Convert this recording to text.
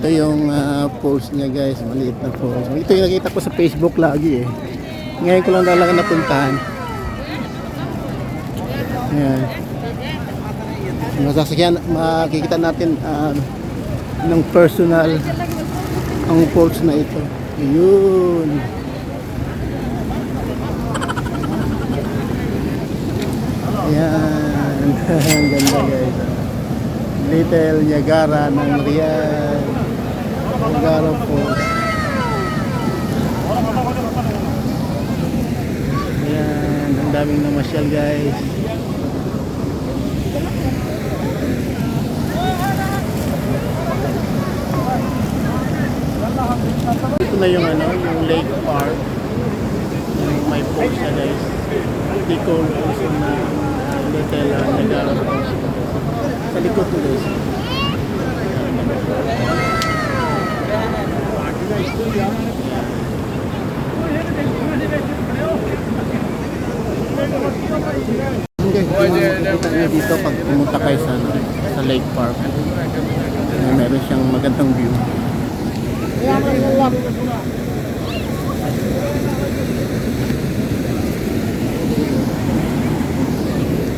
Ito yung post niya guys, maliit na post. Ito yung nakita ko sa Facebook lagi eh. Ngayon ko lang talaga napuntahan. Ayan. Masasakyan, makikita natin ng personal ang post na ito. Ayun. Ayan. Ang ganda guys. Little Niagara ng Riyadh. Niagara Falls. Ayan. Ang daming namasyal guys. Ito na yung yung Lake Park. Yung may falls na guys. Ticol also na Little Niagara Falls. Sa likod ko guys. Makikita nyo dito pag pumunta kayo sa Lake Park. Meron siyang magandang view.